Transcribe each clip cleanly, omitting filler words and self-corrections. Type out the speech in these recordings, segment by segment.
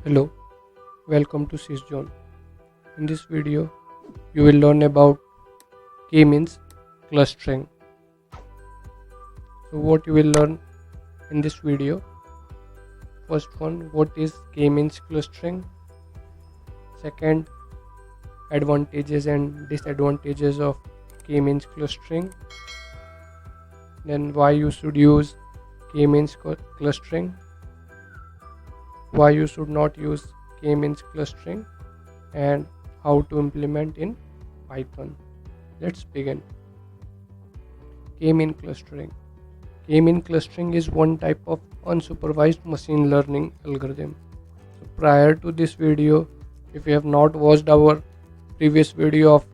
Hello, welcome to SysJohn. In this video, you will learn about k-means clustering. So what you will learn in this video? First one, what is k-means clustering? Second, advantages and disadvantages of k-means clustering. Then why you should use k-means clustering? Why you should not use k-means clustering, and how to implement in Python. Let's begin. K-means clustering. K-means clustering is one type of unsupervised machine learning algorithm. So prior to this video, if you have not watched our previous video of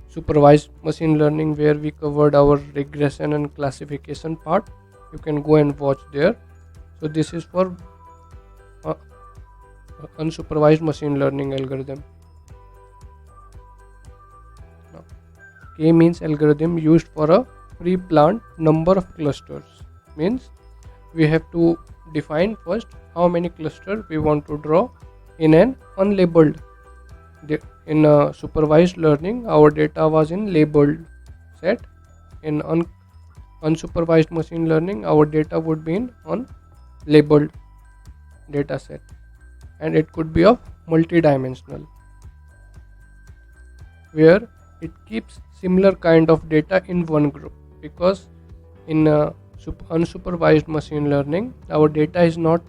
supervised machine learning where we covered our regression and classification part, you can go and watch there. So this is for unsupervised machine learning algorithm. Now, k-means algorithm used for a pre-planned number of clusters. Means we have to define first how many clusters we want to draw in an unlabeled. In supervised learning, our data was in labeled set. In unsupervised machine learning, our data would be in unlabeled data set, and it could be of multi-dimensional, where it keeps similar kind of data in one group, because in unsupervised machine learning our data is not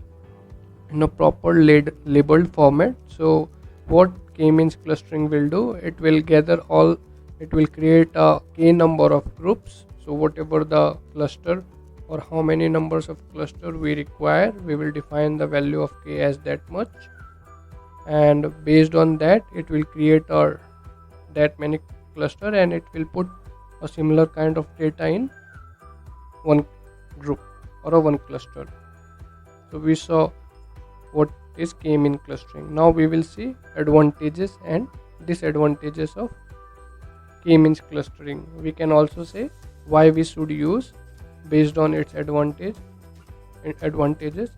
in a proper labeled format. So what k-means clustering will do, it will create a k number of groups. So whatever the cluster or how many numbers of cluster we require, we will define the value of k as that much, and based on that it will create that many cluster, and it will put a similar kind of data in one group or a one cluster. So we saw what is k-means clustering. Now we will see advantages and disadvantages of k-means clustering. We can also say why we should use based on its advantages,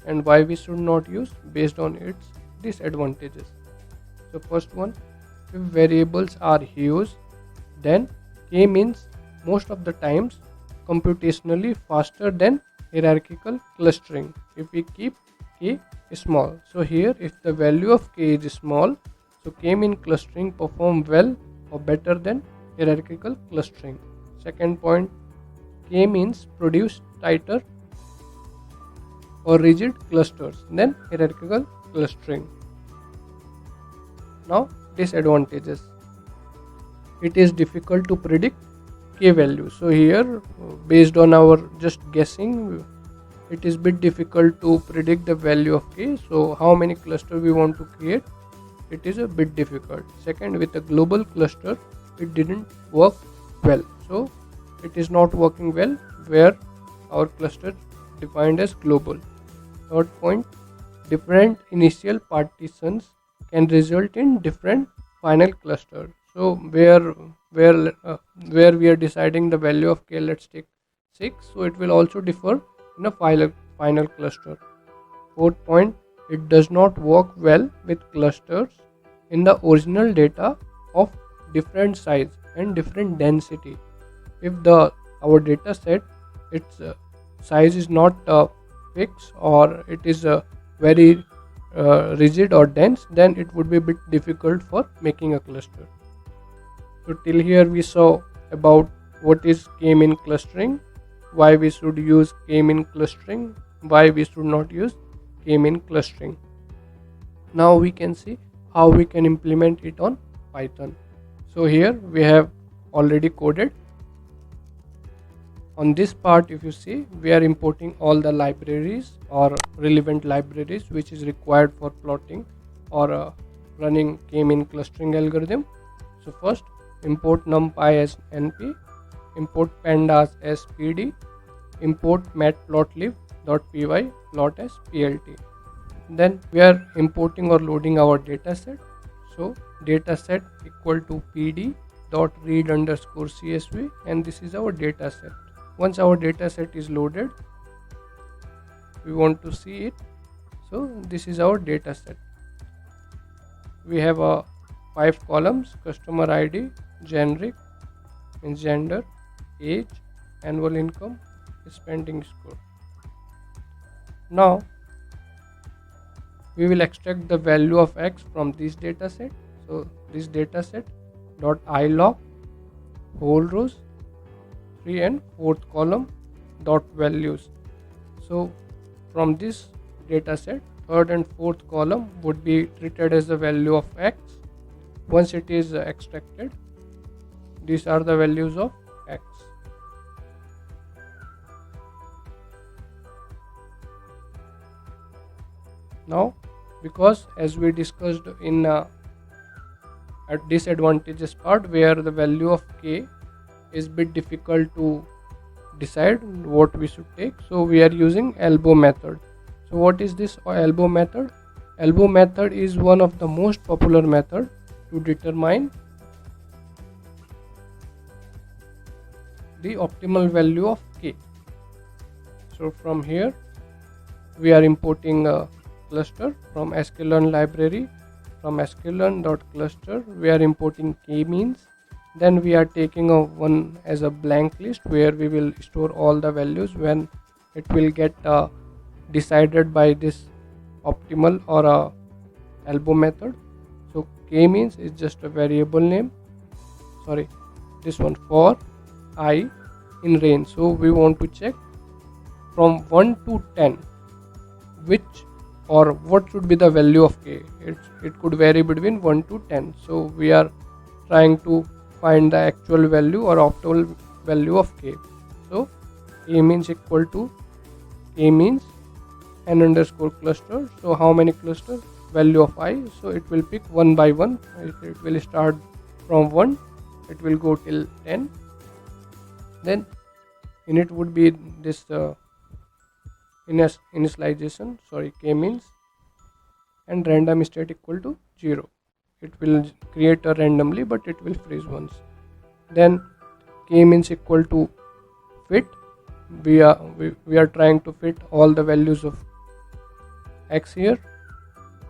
and why we should not use based on its disadvantages. So first one, if variables are huge, then k-means most of the times computationally faster than hierarchical clustering if we keep k small. So here, if the value of k is small, so k-means clustering perform well or better than hierarchical clustering. Second point, k-means produce tighter or rigid clusters than hierarchical clustering. Now disadvantages. It is difficult to predict k value. So here, based on our just guessing, it is bit difficult to predict the value of k. So how many clusters we want to create, it is a bit difficult. Second, with a global cluster, it didn't work well. So it is not working well where our cluster defined as global. Third point, different initial partitions can result in different final cluster. So where we are deciding the value of k, let's take 6, so it will also differ in a final cluster. Fourth point, it does not work well with clusters in the original data of different size and different density. If our data set, its size is not fixed, or it is very rigid or dense, then it would be a bit difficult for making a cluster. So till here we saw about what is k-means clustering, why we should use k-means clustering, why we should not use k-means clustering. Now we can see how we can implement it on Python. So here we have already coded. On this part, if you see, we are importing all the libraries or relevant libraries which is required for plotting or running k-means clustering algorithm. So first, import numpy as np, import pandas as pd, import matplotlib.py plot as plt. Then we are importing or loading our dataset. So dataset equal to pd dot read underscore csv, and this is our dataset. Once our dataset is loaded, we want to see it. So this is our dataset. we have 5 columns: customer ID, generic means gender, age, annual income, spending score. Now we will extract the value of x from this data set. So this data set dot ilog whole rows 3 and 4th column dot values. So from this data set, 3rd and 4th column would be treated as the value of x. Once it is extracted, these are the values of x. Now, because as we discussed in at disadvantages part, where the value of k is bit difficult to decide what we should take, so we are using elbow method. So what is this elbow method? Elbow method is one of the most popular method to determine the optimal value of k. So from here we are importing a cluster from sklearn library. From sklearn.cluster we are importing k-means. Then we are taking a one as a blank list where we will store all the values when it will get decided by this optimal or a elbow method. So k-means is just a variable name, sorry, this one for I in range. So we want to check from 1 to 10 which or what should be the value of k. It could vary between 1 to 10. So we are trying to find the actual value or optimal value of k. So k-means equal to k-means n underscore cluster. So how many clusters? Value of I. So it will pick one by one. It will start from 1, it will go till 10. Then in it would be this initialization, sorry, k-means, and random state equal to 0. It will create a randomly, but it will freeze once. Then k-means equal to fit. We are trying to fit all the values of x here.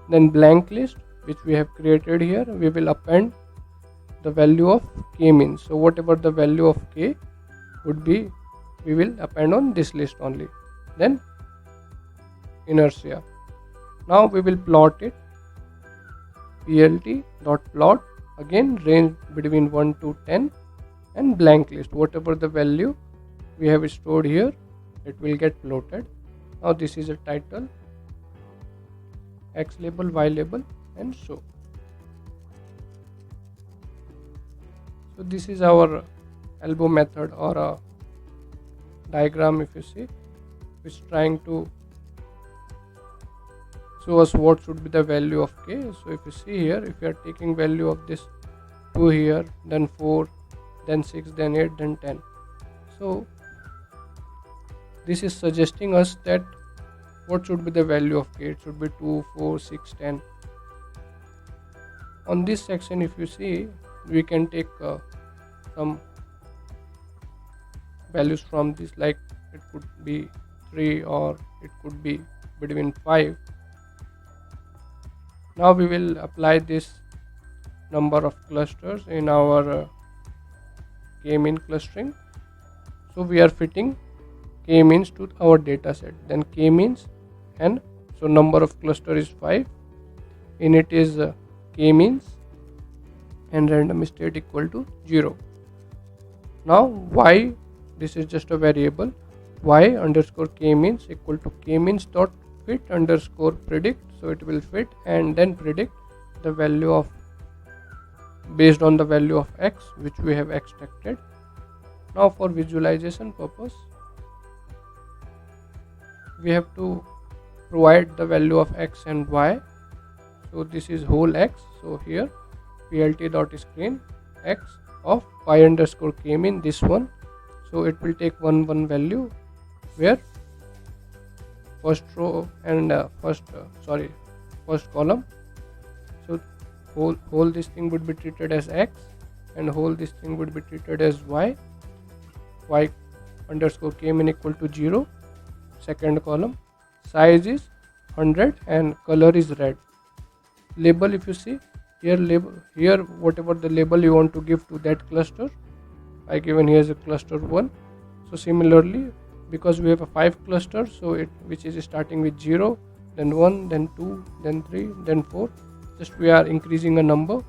Then blank list, which we have created here, we will append the value of k-means. So whatever the value of k would be, we will append on this list only. Then inertia. Now we will plot it. plt.plot, again range between 1 to 10, and blank list, whatever the value we have stored here, it will get plotted. Now this is a title, x label, y label, and so this is our elbow method or a diagram, if you see, which is trying to show us what should be the value of k. So if you see here, if you are taking value of this 2 here, then 4, then 6, then 8, then 10. So this is suggesting us that what should be the value of k. It should be 2, 4, 6, 10. On this section, if you see, we can take some values from this, like it could be 3 or it could be between 5. Now we will apply this number of clusters in our k-mean clustering. So we are fitting k-means to our data set. Then k-means n, so number of cluster is 5. In it is k-means and random state equal to 0. Now y, this is just a variable, y underscore k-means equal to k-means dot fit underscore predict. So it will fit and then predict the value of, based on the value of x which we have extracted. Now for visualization purpose, we have to provide the value of x and y. So this is whole x. So here plt.screen x of y underscore k-mean, this one. So it will take one value where first row and first column. So whole this thing would be treated as x and whole this thing would be treated as y underscore k-mean equal to 0. Second column, size is 100 and color is red. Label, if you see, here whatever the label you want to give to that cluster, I given here as a cluster 1. So similarly, because we have a 5 clusters, so it which is starting with 0, then 1, then 2, then 3, then 4, just we are increasing a number.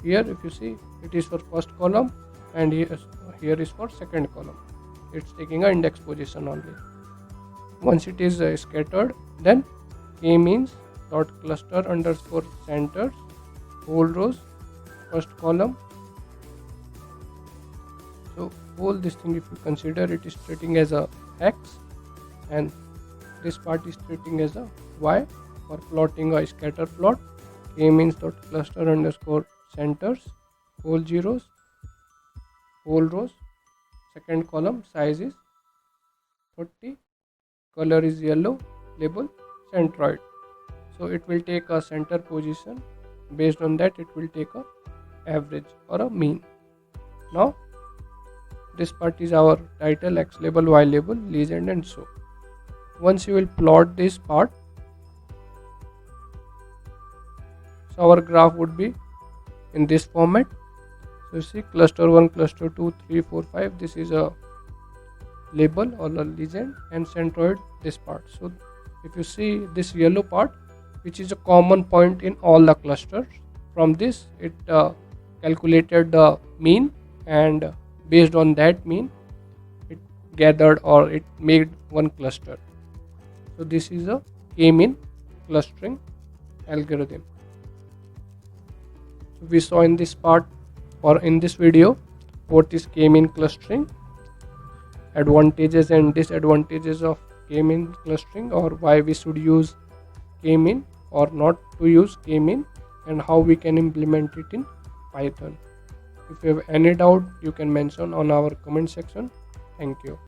Here if you see, it is for first column, and here is for second column. It's taking a index position only. Once it is scattered, then k-means dot cluster underscore centers whole rows first column. So whole this thing, if you consider, it is treating as a x, and this part is treating as a y for plotting a scatter plot. K-means dot cluster underscore centers whole zeros whole rows, second column size is 30, color is yellow, label centroid. So it will take a center position. Based on that, it will take a average or a mean. Now this part is our title, x label, y label, legend, and so. Once you will plot this part, so our graph would be in this format. So see, cluster 1, cluster 2, 3, 4, 5, this is a label or a legend, and centroid this part. So if you see this yellow part, which is a common point in all the clusters, from this it calculated the mean, and based on that mean it gathered or it made one cluster. So this is a k-mean clustering algorithm. So we saw in this part or in this video what is k-mean clustering, advantages and disadvantages of k-mean clustering, or why we should use k-mean or not to use k-mean, and how we can implement it in Python. If you have any doubt, you can mention on our comment section. Thank you.